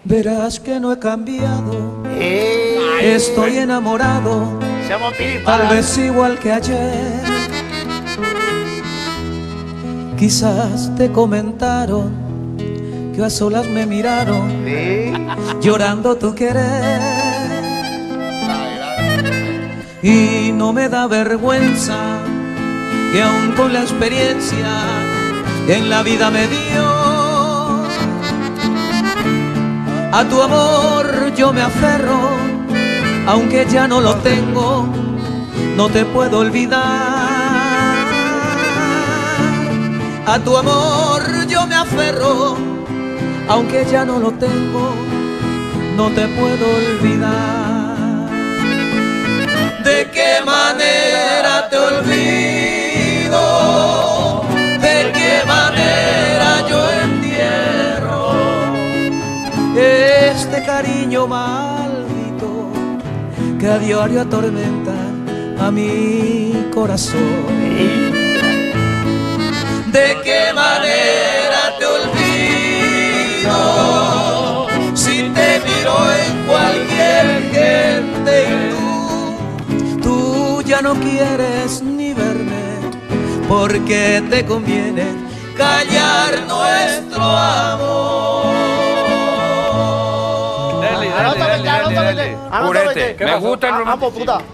Verás que no he cambiado, estoy enamorado, tal vez igual que ayer. Quizás te comentaron que a solas me miraron, llorando tu querer. Y no me da vergüenza que aún con la experiencia que en la vida me dio, a tu amor yo me aferro, aunque ya no lo tengo, no te puedo olvidar. A tu amor yo me aferro, aunque ya no lo tengo, no te puedo olvidar. ¿De qué manera te olvido? ¿De qué manera yo entierro este cariño maldito que a diario atormenta a mi corazón? ¿De qué manera te olvido? Si te miro en cualquier gente y tú ya no quieres ni verme, porque te conviene callar nuestro amor. Dale. Purete, me gusta el romance.